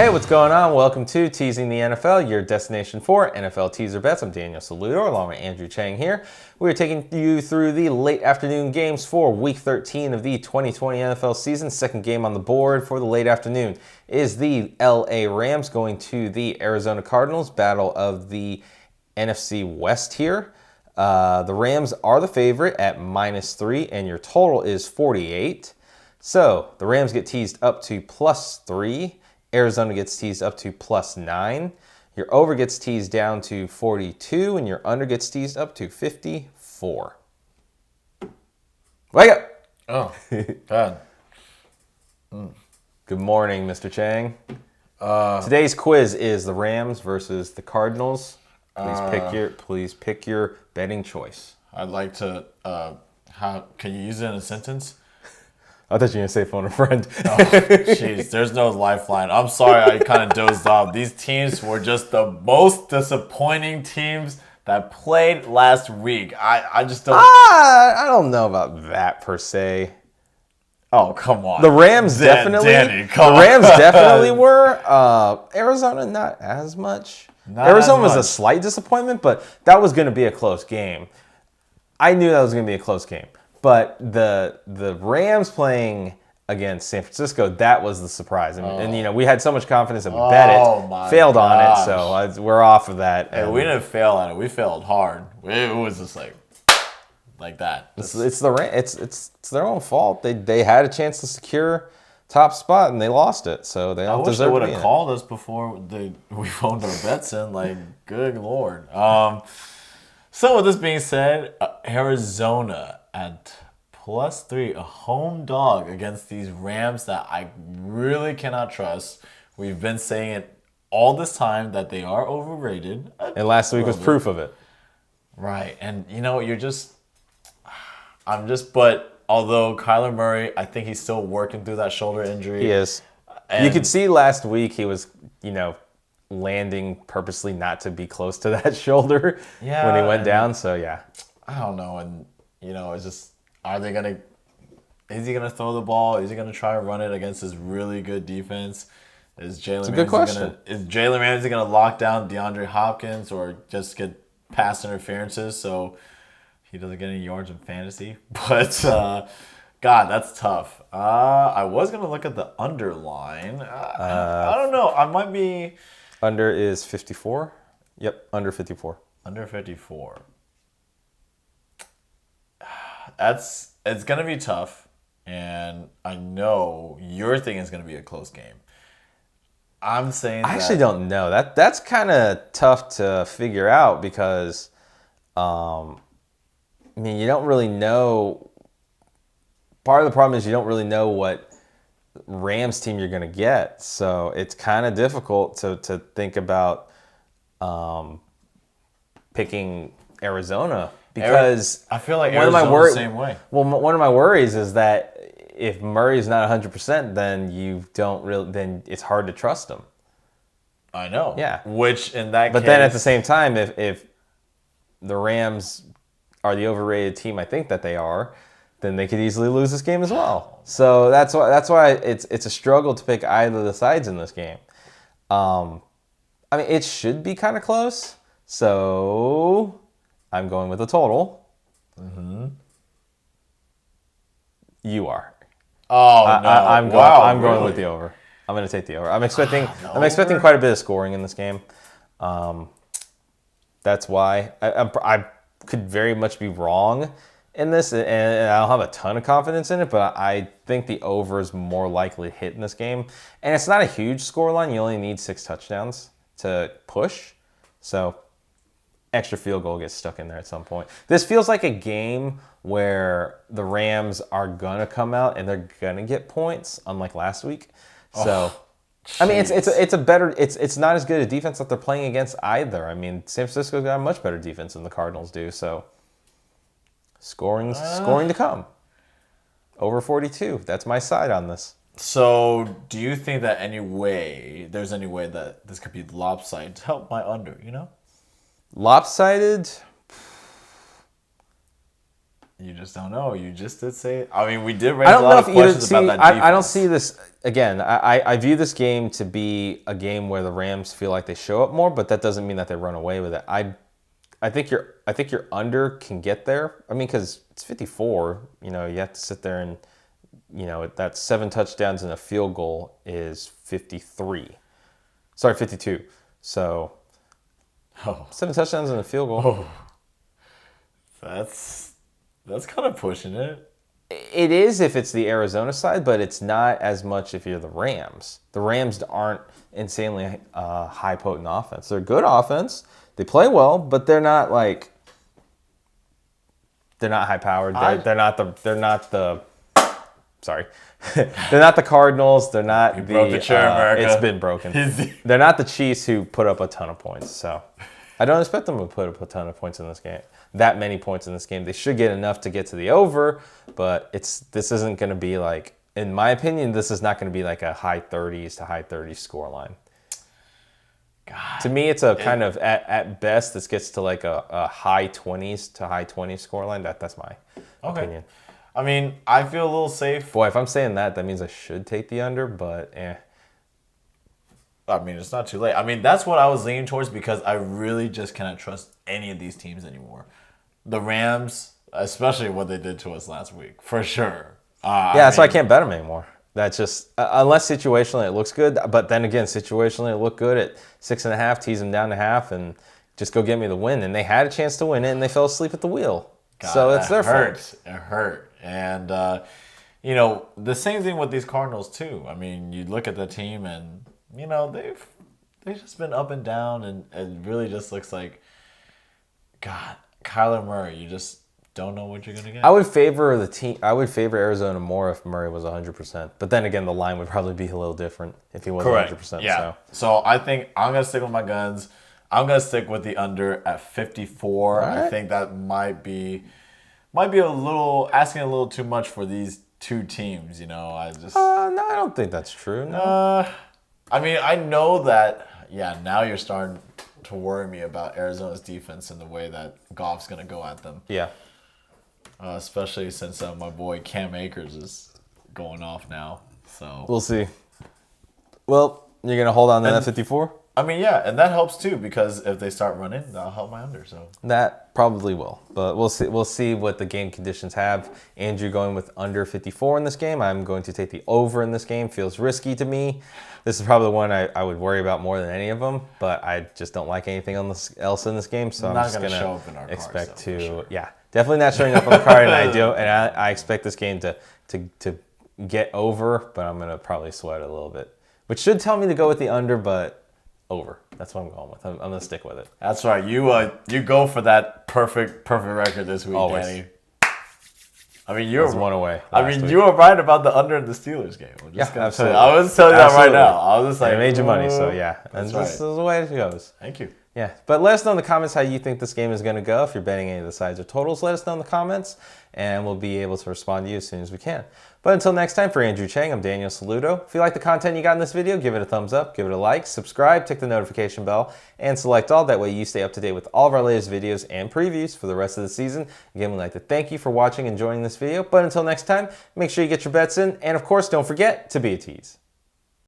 Hey, what's going on? Welcome to Teasing the NFL, your destination for NFL teaser bets. I'm Daniel Saludo, along with Andrew Chang here. We are taking you through the late afternoon games for Week 13 of the 2020 NFL season. Second game on the board for the late afternoon is the LA Rams going to the Arizona Cardinals, battle of the NFC West here. The Rams are the favorite at -3, and your total is 48. So the Rams get teased up to +3. Arizona gets teased up to +9. Your over gets teased down to 42, and your under gets teased up to 54. Wake up! Oh, God. Good morning, Mr. Chang. Today's quiz is the Rams versus the Cardinals. Please pick your betting choice. I'd like to. Can you use it in a sentence? I thought you were going to say phone a friend. Oh, jeez, there's no lifeline. I'm sorry, I kind of dozed off. These teams were just the most disappointing teams that played last week. I just don't. I don't know about that per se. Oh, come on. The Rams definitely. Danny, the Rams definitely were. Arizona not as much. Arizona was a slight disappointment, but that was going to be a close game. I knew that was going to be a close game. But the Rams playing against San Francisco, that was the surprise. And you know, we had so much confidence that we bet it, failed on it, so we're off of that. Hey, we didn't fail on it. We failed hard. It was just like that. It's their own fault. They had a chance to secure top spot and they lost it. So they don't deserve to be in it. I wish they would have called us before we phoned our bets in. Like, good Lord. So with this being said, Arizona at +3, a home dog against these Rams that I really cannot trust. We've been saying it all this time that they are overrated. And last week was proof of it. Right. And, you know, but although Kyler Murray, I think he's still working through that shoulder injury. He is. You could see last week he was, landing purposely not to be close to that shoulder when he went down. So, yeah. I don't know. And, it's just, is he going to throw the ball? Is he going to try to run it against this really good defense? Is Jalen Ramsey going to lock down DeAndre Hopkins or just get pass interferences so he doesn't get any yards in fantasy? But, God, that's tough. I was going to look at the underline. I don't know. I might be... Under is 54. Yep, under 54. Under 54. It's going to be tough, and I know your thing is going to be a close game. I'm saying I actually don't know. That's kind of tough to figure out because, you don't really know. Part of the problem is you don't really know what Rams team you're going to get. So it's kind of difficult to think about picking Arizona. Because I feel like Arizona's the same way. Well, one of my worries is that if Murray's not 100%, then it's hard to trust him. I know. Yeah. Which in that case, but then at the same time, if the Rams are the overrated team, I think that they are, then they could easily lose this game as well. So that's why it's a struggle to pick either of the sides in this game. It should be kind of close. So I'm going with the total. Mm-hmm. You are. Oh no! I'm going really? with the over. I'm going to take the over. I'm expecting quite a bit of scoring in this game. That's why I could very much be wrong in this, and I don't have a ton of confidence in it. But I think the over is more likely to hit in this game, and it's not a huge scoreline. You only need 6 touchdowns to push, so extra field goal gets stuck in there at some point. This feels like a game where the Rams are gonna come out and they're gonna get points, unlike last week. So, it's not as good a defense that they're playing against either. San Francisco's got a much better defense than the Cardinals do. So, scoring to come. Over 42. That's my side on this. So, do you think that there's any way that this could be lopsided to help my under? Lopsided? You just don't know. You just did say. I mean, we did raise I a don't lot know of if questions about that defense. I don't see this again. I view this game to be a game where the Rams feel like they show up more, but that doesn't mean that they run away with it. I think your under can get there. I mean, because it's 54. You know, you have to sit there and that 7 touchdowns and a field goal is 53. Sorry, 52. So 7 touchdowns and a field goal. That's kind of pushing it. It is if it's the Arizona side, but it's not as much if you're the Rams. The Rams aren't insanely high potent offense. They're good offense. They play well, but they're not high powered. They're not the sorry. They're not the Cardinals. They're not you broke the chair, America. It's been broken. They're not the Chiefs who put up a ton of points. So I don't expect them to put up a ton of points in this game. That many points in this game. They should get enough to get to the over, but this isn't going to be like, in my opinion, this is not going to be like a high 30s to high 30s score line. God, to me, it's a kind of, at best, this gets to like a high 20s to high 20s score line. That's my opinion. I mean, I feel a little safe. Boy, if I'm saying that means I should take the under, but I mean, it's not too late. I mean, that's what I was leaning towards because I really just cannot trust any of these teams anymore. The Rams, especially what they did to us last week, for sure. So I can't bet them anymore. That's just, unless situationally it looks good, but then again, situationally it looked good at 6.5, tease them down to half, and just go get me the win. And they had a chance to win it, and they fell asleep at the wheel. God, so it's their fault. It hurt. And, the same thing with these Cardinals, too. I mean, you look at the team, and, they've just been up and down, and it really just looks like, God, Kyler Murray, you just don't know what you're going to get. I would favor Arizona more if Murray was 100%. But then again, the line would probably be a little different if he was 100%. Yeah. So I think I'm going to stick with my guns. I'm going to stick with the under at 54. Right. I think that might be a little asking a little too much for these two teams. No, I don't think that's true. No. I mean, I know that. Yeah, now you're starting to worry me about Arizona's defense and the way that Goff's going to go at them. Yeah. Especially since my boy Cam Akers is going off now. So we'll see. Well, you're going to hold on to that 54? I mean, yeah, and that helps too because if they start running, that'll help my under. So that probably will, but we'll see. We'll see what the game conditions have. Andrew going with under 54 in this game. I'm going to take the over in this game. Feels risky to me. This is probably the one I would worry about more than any of them, but I just don't like anything else in this game, so I'm just going to expect to. Sure. Yeah, definitely not showing up on the card, and I expect this game to get over, but I'm going to probably sweat it a little bit, which should tell me to go with the under, but. Over. That's what I'm going with. I'm going to stick with it. That's right. You go for that perfect record this week, always. Danny. I mean, you're one away. You were right about the under in the Steelers game. Absolutely. I was telling you that right now. I was just like, I made you money, so yeah. That's This is the way it goes. Thank you. Yeah, but let us know in the comments how you think this game is going to go. If you're betting any of the sides or totals, let us know in the comments, and we'll be able to respond to you as soon as we can. But until next time, for Andrew Chang, I'm Daniel Saludo. If you like the content you got in this video, give it a thumbs up, give it a like, subscribe, tick the notification bell, and select all. That way you stay up to date with all of our latest videos and previews for the rest of the season. Again, we'd like to thank you for watching and enjoying this video. But until next time, make sure you get your bets in, and of course, don't forget to be a tease.